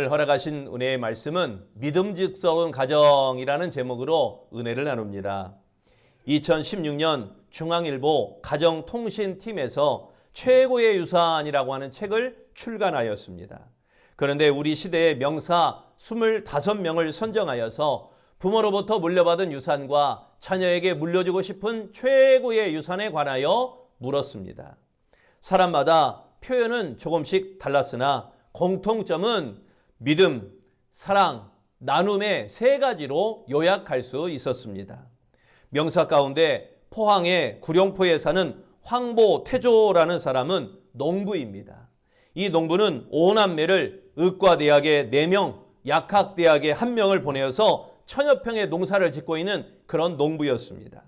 오늘 허락하신 은혜의 말씀은 믿음직스러운 가정이라는 제목으로 은혜를 나눕니다. 2016년 중앙일보 가정통신팀에서 최고의 유산이라고 하는 책을 출간하였습니다. 그런데 우리 시대의 명사 25명을 선정하여서 부모로부터 물려받은 유산과 자녀에게 물려주고 싶은 최고의 유산에 관하여 물었습니다. 사람마다 표현은 조금씩 달랐으나 공통점은 믿음, 사랑, 나눔의 세 가지로 요약할 수 있었습니다. 명사 가운데 포항의 구룡포에 사는 황보태조라는 사람은 농부입니다. 이 농부는 5남매를 의과대학에 4명, 약학대학에 1명을 보내어서 천여 평의 농사를 짓고 있는 그런 농부였습니다.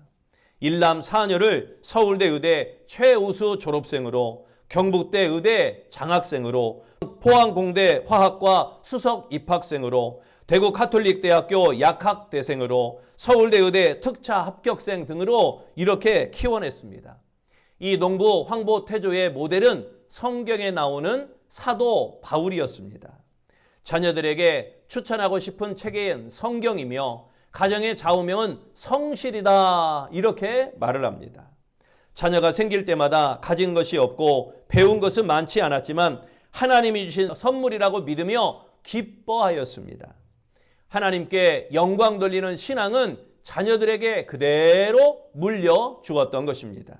일남 4녀를 서울대 의대 최우수 졸업생으로, 경북대 의대 장학생으로, 포항공대 화학과 수석 입학생으로, 대구 가톨릭대학교 약학대생으로, 서울대 의대 특차 합격생 등으로 이렇게 키워냈습니다. 이 농부 황보태조의 모델은 성경에 나오는 사도 바울이었습니다. 자녀들에게 추천하고 싶은 책인 성경이며 가정의 좌우명은 성실이다 이렇게 말을 합니다. 자녀가 생길 때마다 가진 것이 없고 배운 것은 많지 않았지만 하나님이 주신 선물이라고 믿으며 기뻐하였습니다. 하나님께 영광 돌리는 신앙은 자녀들에게 그대로 물려주었던 것입니다.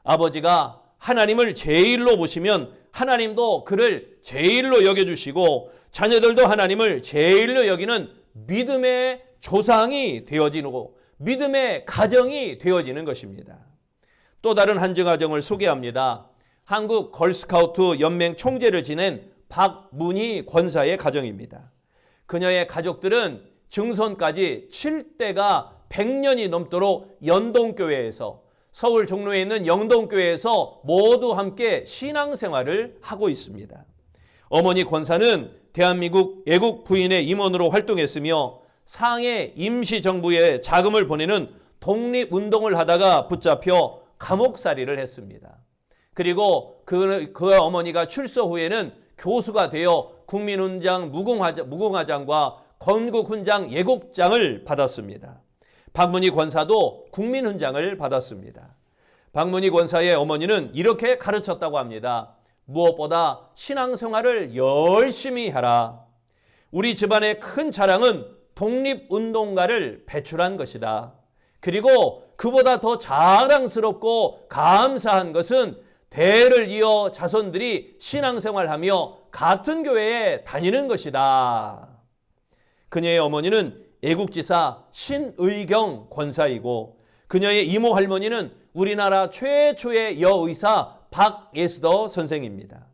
아버지가 하나님을 제일로 보시면 하나님도 그를 제일로 여겨주시고 자녀들도 하나님을 제일로 여기는 믿음의 조상이 되어지고 믿음의 가정이 되어지는 것입니다. 또 다른 한 가정을 소개합니다. 한국 걸스카우트 연맹 총재를 지낸 박문희 권사의 가정입니다. 그녀의 가족들은 증손까지 7대가 100년이 넘도록 연동교회에서 서울 종로에 있는 영동교회에서 모두 함께 신앙생활을 하고 있습니다. 어머니 권사는 대한민국 애국 부인의 임원으로 활동했으며 상해 임시정부에 자금을 보내는 독립운동을 하다가 붙잡혀 감옥살이를 했습니다. 그리고 그 어머니가 출소 후에는 교수가 되어 국민훈장 무궁화장과 건국훈장 예국장을 받았습니다. 박문희 권사도 국민훈장을 받았습니다. 박문희 권사의 어머니는 이렇게 가르쳤다고 합니다. 무엇보다 신앙생활을 열심히 하라. 우리 집안의 큰 자랑은 독립운동가를 배출한 것이다. 그리고 그보다 더 자랑스럽고 감사한 것은 대를 이어 자손들이 신앙생활하며 같은 교회에 다니는 것이다. 그녀의 어머니는 애국지사 신의경 권사이고 그녀의 이모 할머니는 우리나라 최초의 여의사 박예스더 선생입니다.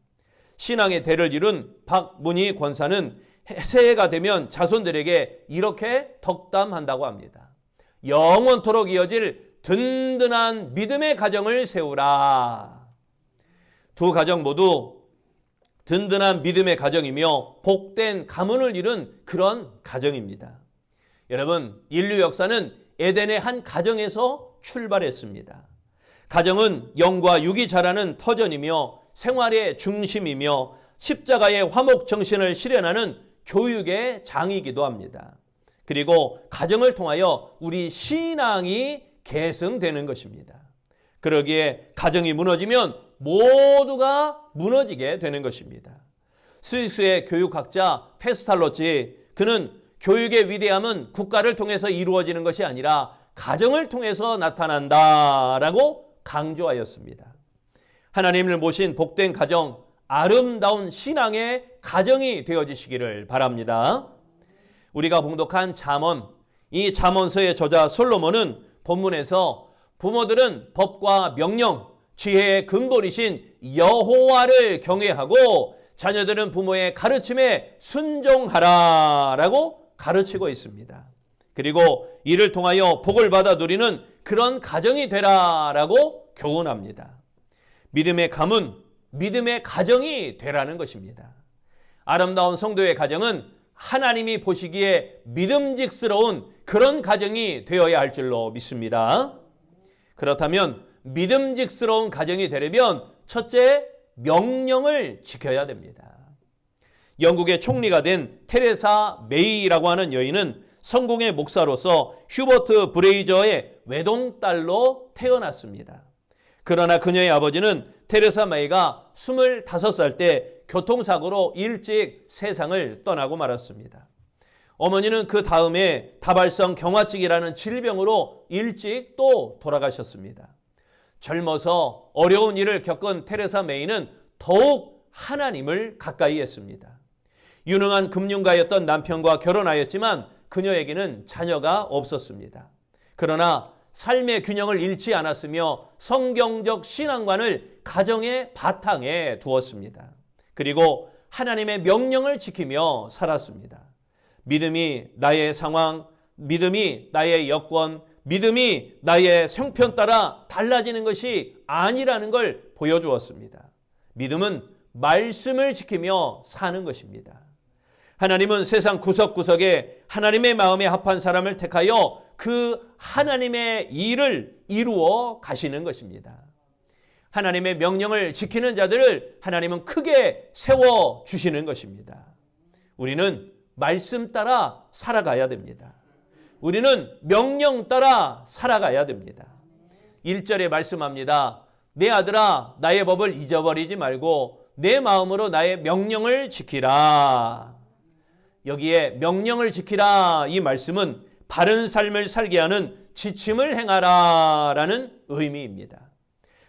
신앙의 대를 이룬 박문희 권사는 새해가 되면 자손들에게 이렇게 덕담한다고 합니다. 영원토록 이어질 든든한 믿음의 가정을 세우라. 두 가정 모두 든든한 믿음의 가정이며 복된 가문을 이룬 그런 가정입니다. 여러분, 인류 역사는 에덴의 한 가정에서 출발했습니다. 가정은 영과 육이 자라는 터전이며 생활의 중심이며 십자가의 화목 정신을 실현하는 교육의 장이기도 합니다. 그리고 가정을 통하여 우리 신앙이 계승되는 것입니다. 그러기에 가정이 무너지면 모두가 무너지게 되는 것입니다. 스위스의 교육학자 페스탈로치, 그는 교육의 위대함은 국가를 통해서 이루어지는 것이 아니라 가정을 통해서 나타난다라고 강조하였습니다. 하나님을 모신 복된 가정, 아름다운 신앙의 가정이 되어지시기를 바랍니다. 우리가 봉독한 잠언, 이 잠언서의 저자 솔로몬은 본문에서 부모들은 법과 명령, 지혜의 근본이신 여호와를 경외하고 자녀들은 부모의 가르침에 순종하라라고 가르치고 있습니다. 그리고 이를 통하여 복을 받아 누리는 그런 가정이 되라라고 교훈합니다. 믿음의 가문, 믿음의 가정이 되라는 것입니다. 아름다운 성도의 가정은 하나님이 보시기에 믿음직스러운 그런 가정이 되어야 할 줄로 믿습니다. 그렇다면 믿음직스러운 가정이 되려면 첫째, 명령을 지켜야 됩니다. 영국의 총리가 된 테레사 메이라고 하는 여인은 성공의 목사로서 휴버트 브레이저의 외동딸로 태어났습니다. 그러나 그녀의 아버지는 테레사 메이가 25살 때 교통사고로 일찍 세상을 떠나고 말았습니다. 어머니는 그 다음에 다발성 경화증이라는 질병으로 일찍 또 돌아가셨습니다. 젊어서 어려운 일을 겪은 테레사 메이는 더욱 하나님을 가까이 했습니다. 유능한 금융가였던 남편과 결혼하였지만 그녀에게는 자녀가 없었습니다. 그러나 삶의 균형을 잃지 않았으며 성경적 신앙관을 가정의 바탕에 두었습니다. 그리고 하나님의 명령을 지키며 살았습니다. 믿음이 나의 상황, 믿음이 나의 여건, 믿음이 나의 형편 따라 달라지는 것이 아니라는 걸 보여주었습니다. 믿음은 말씀을 지키며 사는 것입니다. 하나님은 세상 구석구석에 하나님의 마음에 합한 사람을 택하여 그 하나님의 일을 이루어 가시는 것입니다. 하나님의 명령을 지키는 자들을 하나님은 크게 세워주시는 것입니다. 우리는 말씀 따라 살아가야 됩니다. 우리는 명령 따라 살아가야 됩니다. 1절에 말씀합니다. 내 아들아 나의 법을 잊어버리지 말고 내 마음으로 나의 명령을 지키라. 여기에 명령을 지키라 이 말씀은 바른 삶을 살게 하는 지침을 행하라 라는 의미입니다.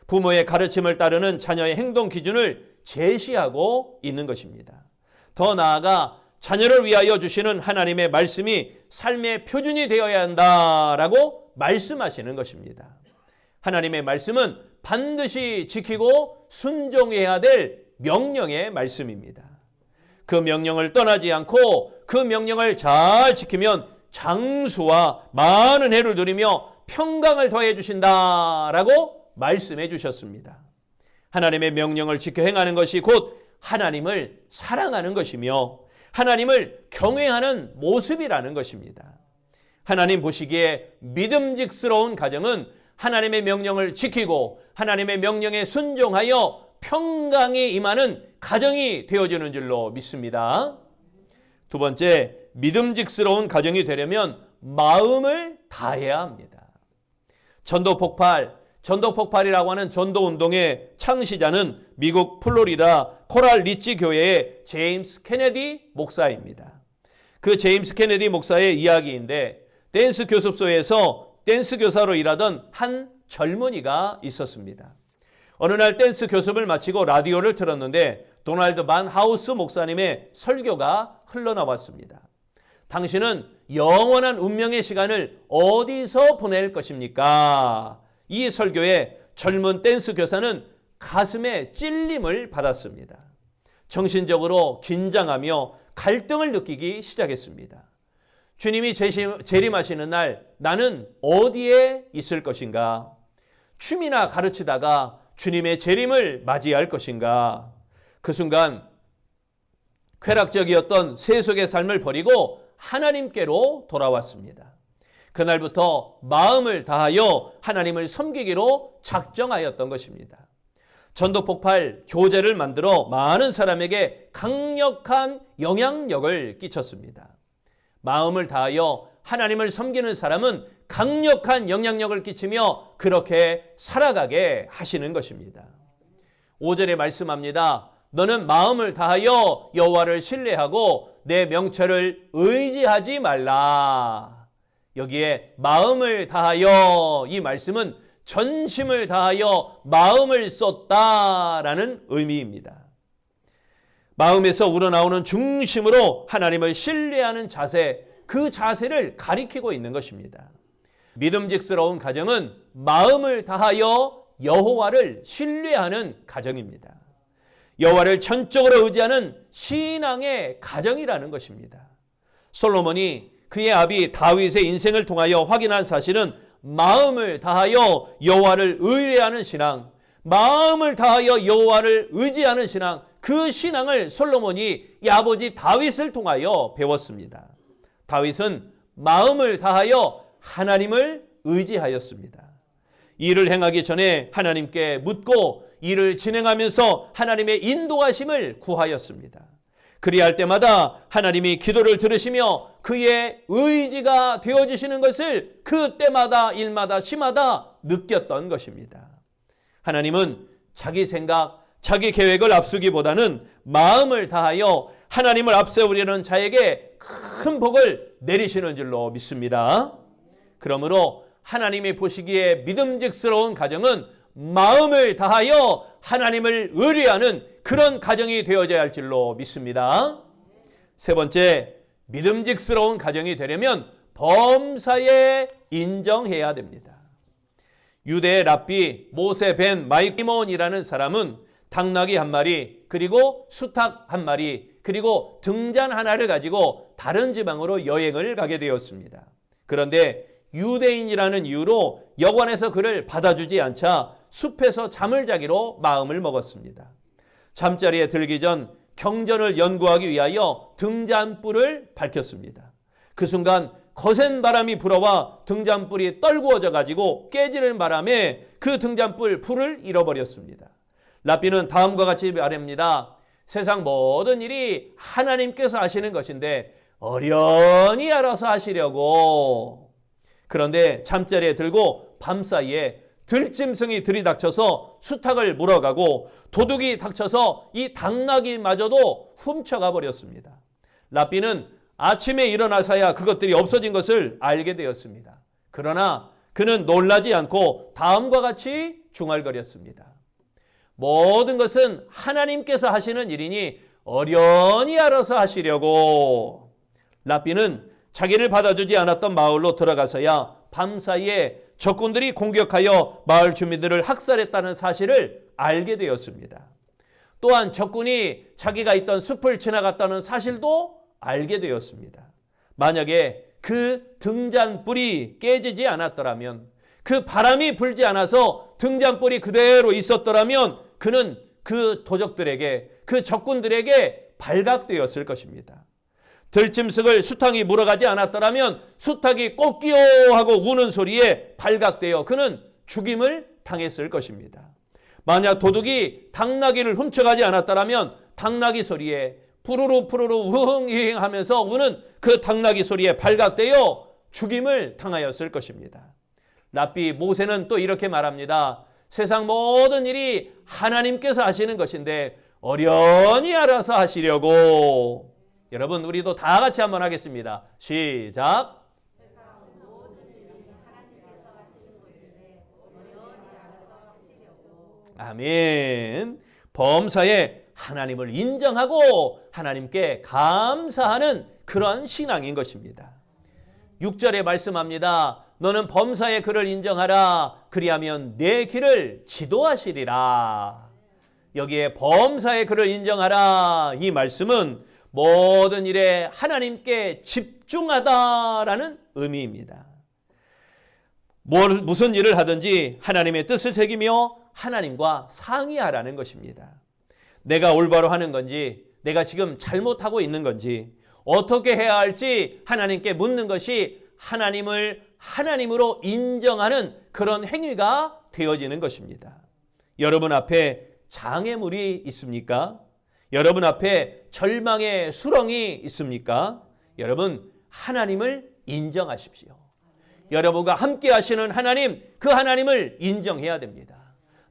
부모의 가르침을 따르는 자녀의 행동 기준을 제시하고 있는 것입니다. 더 나아가 자녀를 위하여 주시는 하나님의 말씀이 삶의 표준이 되어야 한다라고 말씀하시는 것입니다. 하나님의 말씀은 반드시 지키고 순종해야 될 명령의 말씀입니다. 그 명령을 떠나지 않고 그 명령을 잘 지키면 장수와 많은 해를 누리며 평강을 더해 주신다라고 말씀해 주셨습니다. 하나님의 명령을 지켜 행하는 것이 곧 하나님을 사랑하는 것이며 하나님을 경외하는 모습이라는 것입니다. 하나님 보시기에 믿음직스러운 가정은 하나님의 명령을 지키고 하나님의 명령에 순종하여 평강이 임하는 가정이 되어지는 줄로 믿습니다. 두 번째, 믿음직스러운 가정이 되려면 마음을 다해야 합니다. 전도폭발이라고 하는 전도운동의 창시자는 미국 플로리다 코랄 리치 교회의 제임스 케네디 목사입니다. 그 제임스 케네디 목사의 이야기인데 댄스 교습소에서 댄스 교사로 일하던 한 젊은이가 있었습니다. 어느 날 댄스 교습을 마치고 라디오를 틀었는데 도널드 반 하우스 목사님의 설교가 흘러나왔습니다. 당신은 영원한 운명의 시간을 어디서 보낼 것입니까? 이 설교에 젊은 댄스 교사는 가슴에 찔림을 받았습니다. 정신적으로 긴장하며 갈등을 느끼기 시작했습니다. 주님이 재림하시는 날 나는 어디에 있을 것인가? 춤이나 가르치다가 주님의 재림을 맞이할 것인가? 그 순간 쾌락적이었던 세속의 삶을 버리고 하나님께로 돌아왔습니다. 그날부터 마음을 다하여 하나님을 섬기기로 작정하였던 것입니다. 전도폭발 교재를 만들어 많은 사람에게 강력한 영향력을 끼쳤습니다. 마음을 다하여 하나님을 섬기는 사람은 강력한 영향력을 끼치며 그렇게 살아가게 하시는 것입니다. 5절에 말씀합니다. 너는 마음을 다하여 여호와를 신뢰하고 내 명철을 의지하지 말라. 여기에 마음을 다하여 이 말씀은 전심을 다하여 마음을 쏟다라는 의미입니다. 마음에서 우러나오는 중심으로 하나님을 신뢰하는 자세, 그 자세를 가리키고 있는 것입니다. 믿음직스러운 가정은 마음을 다하여 여호와를 신뢰하는 가정입니다. 여호와를 전적으로 의지하는 신앙의 가정이라는 것입니다. 솔로몬이 그의 아비 다윗의 인생을 통하여 확인한 사실은 마음을 다하여 여호와를 의뢰하는 신앙, 마음을 다하여 여호와를 의지하는 신앙, 그 신앙을 솔로몬이 이 아버지 다윗을 통하여 배웠습니다. 다윗은 마음을 다하여 하나님을 의지하였습니다. 일을 행하기 전에 하나님께 묻고 일을 진행하면서 하나님의 인도하심을 구하였습니다. 그리할 때마다 하나님이 기도를 들으시며 그의 의지가 되어지시는 것을 그때마다 일마다 시마다 느꼈던 것입니다. 하나님은 자기 생각, 자기 계획을 앞서기보다는 마음을 다하여 하나님을 앞세우려는 자에게 큰 복을 내리시는 줄로 믿습니다. 그러므로 하나님이 보시기에 믿음직스러운 가정은 마음을 다하여 하나님을 의뢰하는 그런 가정이 되어져야 할 줄로 믿습니다. 세 번째, 믿음직스러운 가정이 되려면 범사에 인정해야 됩니다. 유대의 랍비 모세 벤 마이몬이라는 사람은 당나귀 한 마리, 그리고 수탉 한 마리, 그리고 등잔 하나를 가지고 다른 지방으로 여행을 가게 되었습니다. 그런데 유대인이라는 이유로 여관에서 그를 받아주지 않자 숲에서 잠을 자기로 마음을 먹었습니다. 잠자리에 들기 전 경전을 연구하기 위하여 등잔불을 밝혔습니다. 그 순간 거센 바람이 불어와 등잔불이 떨구어져 가지고 깨지는 바람에 그 등잔불 불을 잃어버렸습니다. 랍비는 다음과 같이 말합니다. 세상 모든 일이 하나님께서 하시는 것인데 어련히 알아서 하시려고. 그런데 잠자리에 들고 밤사이에 들짐승이 들이닥쳐서 수탉을 물어가고 도둑이 닥쳐서 이 당나귀마저도 훔쳐가 버렸습니다. 랍비는 아침에 일어나서야 그것들이 없어진 것을 알게 되었습니다. 그러나 그는 놀라지 않고 다음과 같이 중얼거렸습니다. 모든 것은 하나님께서 하시는 일이니 어련히 알아서 하시려고. 랍비는 자기를 받아주지 않았던 마을로 들어가서야 밤사이에 적군들이 공격하여 마을 주민들을 학살했다는 사실을 알게 되었습니다. 또한 적군이 자기가 있던 숲을 지나갔다는 사실도 알게 되었습니다. 만약에 그 등잔불이 깨지지 않았더라면, 그 바람이 불지 않아서 등잔불이 그대로 있었더라면 그는 그 도적들에게, 그 적군들에게 발각되었을 것입니다. 들짐승을 수탉이 물어가지 않았더라면 수탉이 꼬끼요 하고 우는 소리에 발각되어 그는 죽임을 당했을 것입니다. 만약 도둑이 당나귀를 훔쳐가지 않았더라면 당나귀 소리에 푸르르 푸르르 우흥이흥 하면서 우는 그 당나귀 소리에 발각되어 죽임을 당하였을 것입니다. 랍비 모세는 또 이렇게 말합니다. 세상 모든 일이 하나님께서 하시는 것인데 어련히 알아서 하시려고. 여러분, 우리도 다 같이 한번 하겠습니다. 시작. 아멘. 범사에 하나님을 인정하고 하나님께 감사하는 그러한 신앙인 것입니다. 6절에 말씀합니다. 너는 범사에 그를 인정하라. 그리하면 내 길을 지도하시리라. 여기에 범사에 그를 인정하라. 이 말씀은 모든 일에 하나님께 집중하다라는 의미입니다. 무슨 일을 하든지 하나님의 뜻을 새기며 하나님과 상의하라는 것입니다. 내가 올바로 하는 건지, 내가 지금 잘못하고 있는 건지, 어떻게 해야 할지 하나님께 묻는 것이 하나님을 하나님으로 인정하는 그런 행위가 되어지는 것입니다. 여러분 앞에 장애물이 있습니까? 여러분 앞에 절망의 수렁이 있습니까? 여러분, 하나님을 인정하십시오. 여러분과 함께 하시는 하나님, 그 하나님을 인정해야 됩니다.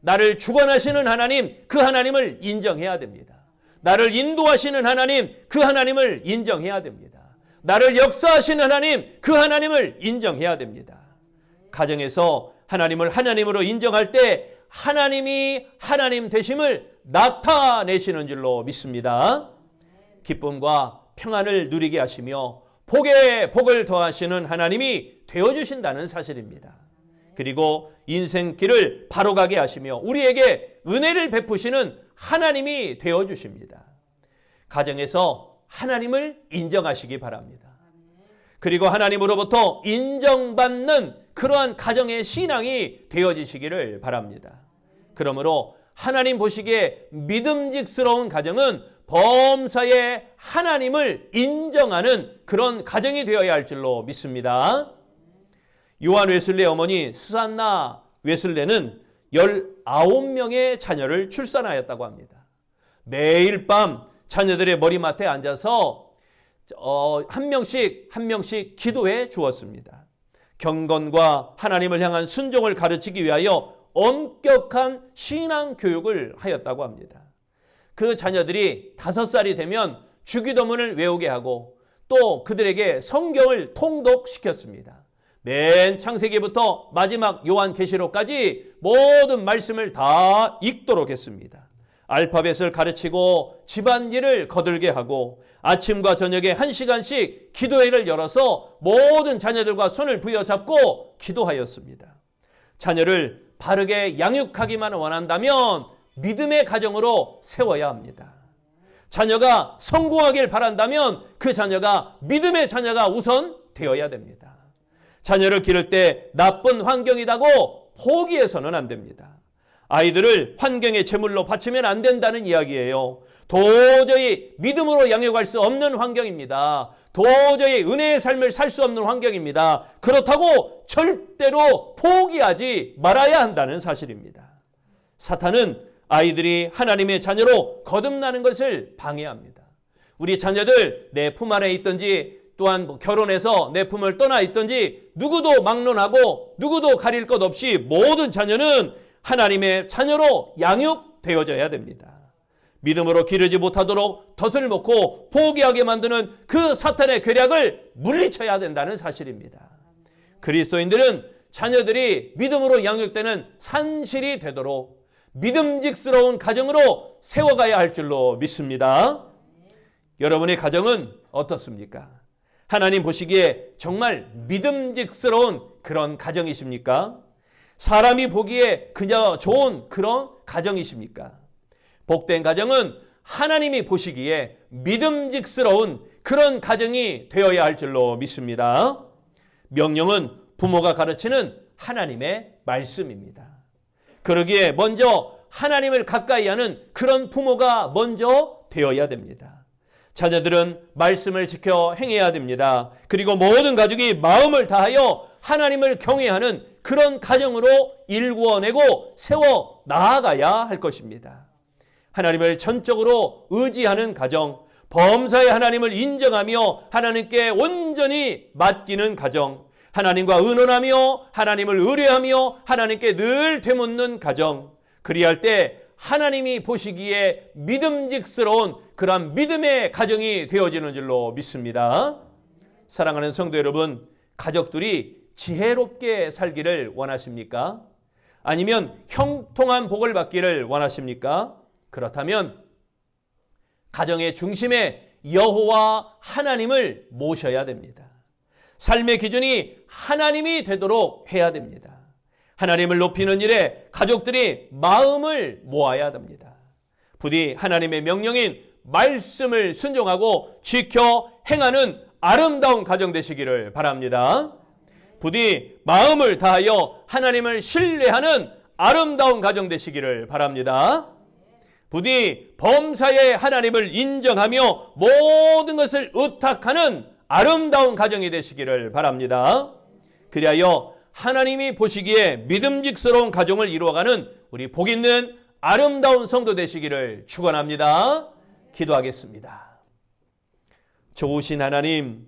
나를 주관하시는 하나님, 그 하나님을 인정해야 됩니다. 나를 인도하시는 하나님, 그 하나님을 인정해야 됩니다. 나를 역사하시는 하나님, 그 하나님을 인정해야 됩니다. 가정에서 하나님을 하나님으로 인정할 때 하나님이 하나님 되심을 나타내시는 줄로 믿습니다. 기쁨과 평안을 누리게 하시며 복에 복을 더하시는 하나님이 되어주신다는 사실입니다. 그리고 인생길을 바로 가게 하시며 우리에게 은혜를 베푸시는 하나님이 되어주십니다. 가정에서 하나님을 인정하시기 바랍니다. 그리고 하나님으로부터 인정받는 그러한 가정의 신앙이 되어지시기를 바랍니다. 그러므로 하나님 보시기에 믿음직스러운 가정은 범사에 하나님을 인정하는 그런 가정이 되어야 할 줄로 믿습니다. 요한 웨슬레의 어머니 수산나 웨슬레는 19명의 자녀를 출산하였다고 합니다. 매일 밤 자녀들의 머리맡에 앉아서 한 명씩 기도해 주었습니다. 경건과 하나님을 향한 순종을 가르치기 위하여 엄격한 신앙 교육을 하였다고 합니다. 그 자녀들이 5살이 되면 주기도문을 외우게 하고 또 그들에게 성경을 통독시켰습니다. 맨 창세기부터 마지막 요한계시록까지 모든 말씀을 다 읽도록 했습니다. 알파벳을 가르치고 집안일을 거들게 하고 아침과 저녁에 1시간씩 기도회를 열어서 모든 자녀들과 손을 부여잡고 기도하였습니다. 자녀를 바르게 양육하기만 원한다면 믿음의 가정으로 세워야 합니다. 자녀가 성공하길 바란다면 그 자녀가 믿음의 자녀가 우선 되어야 됩니다. 자녀를 기를 때 나쁜 환경이라고 포기해서는 안 됩니다. 아이들을 환경의 제물로 바치면 안 된다는 이야기예요. 도저히 믿음으로 양육할 수 없는 환경입니다. 도저히 은혜의 삶을 살 수 없는 환경입니다. 그렇다고 절대로 포기하지 말아야 한다는 사실입니다. 사탄은 아이들이 하나님의 자녀로 거듭나는 것을 방해합니다. 우리 자녀들 내 품 안에 있든지 또한 결혼해서 내 품을 떠나 있든지 누구도 막론하고 누구도 가릴 것 없이 모든 자녀는 하나님의 자녀로 양육되어져야 됩니다. 믿음으로 기르지 못하도록 덫을 놓고 포기하게 만드는 그 사탄의 괴략을 물리쳐야 된다는 사실입니다. 그리스도인들은 자녀들이 믿음으로 양육되는 산실이 되도록 믿음직스러운 가정으로 세워가야 할 줄로 믿습니다. 여러분의 가정은 어떻습니까? 하나님 보시기에 정말 믿음직스러운 그런 가정이십니까? 사람이 보기에 그저 좋은 그런 가정이십니까? 복된 가정은 하나님이 보시기에 믿음직스러운 그런 가정이 되어야 할 줄로 믿습니다. 명령은 부모가 가르치는 하나님의 말씀입니다. 그러기에 먼저 하나님을 가까이 하는 그런 부모가 먼저 되어야 됩니다. 자녀들은 말씀을 지켜 행해야 됩니다. 그리고 모든 가족이 마음을 다하여 하나님을 경외하는 그런 가정으로 일구어내고 세워 나아가야 할 것입니다. 하나님을 전적으로 의지하는 가정, 범사의 하나님을 인정하며 하나님께 온전히 맡기는 가정, 하나님과 의논하며 하나님을 의뢰하며 하나님께 늘 되묻는 가정, 그리할 때 하나님이 보시기에 믿음직스러운 그러한 믿음의 가정이 되어지는 줄로 믿습니다. 사랑하는 성도 여러분, 가족들이 지혜롭게 살기를 원하십니까? 아니면 형통한 복을 받기를 원하십니까? 그렇다면 가정의 중심에 여호와 하나님을 모셔야 됩니다. 삶의 기준이 하나님이 되도록 해야 됩니다. 하나님을 높이는 일에 가족들이 마음을 모아야 됩니다. 부디 하나님의 명령인 말씀을 순종하고 지켜 행하는 아름다운 가정 되시기를 바랍니다. 부디 마음을 다하여 하나님을 신뢰하는 아름다운 가정 되시기를 바랍니다. 부디 범사의 하나님을 인정하며 모든 것을 의탁하는 아름다운 가정이 되시기를 바랍니다. 그리하여 하나님이 보시기에 믿음직스러운 가정을 이루어가는 우리 복 있는 아름다운 성도 되시기를 축원합니다. 기도하겠습니다. 좋으신 하나님,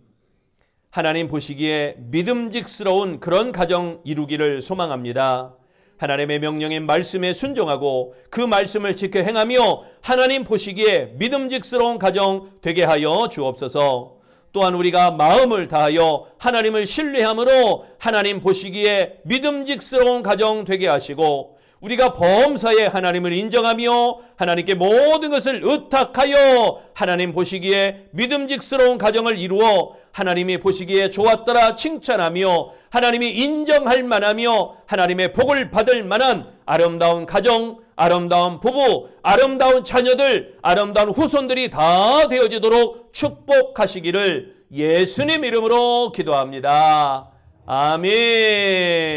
하나님 보시기에 믿음직스러운 그런 가정 이루기를 소망합니다. 하나님의 명령인 말씀에 순종하고 그 말씀을 지켜 행하며 하나님 보시기에 믿음직스러운 가정 되게 하여 주옵소서. 또한 우리가 마음을 다하여 하나님을 신뢰함으로 하나님 보시기에 믿음직스러운 가정 되게 하시고 우리가 범사에 하나님을 인정하며 하나님께 모든 것을 의탁하여 하나님 보시기에 믿음직스러운 가정을 이루어 하나님이 보시기에 좋았더라 칭찬하며 하나님이 인정할 만하며 하나님의 복을 받을 만한 아름다운 가정, 아름다운 부부, 아름다운 자녀들, 아름다운 후손들이 다 되어지도록 축복하시기를 예수님 이름으로 기도합니다. 아멘.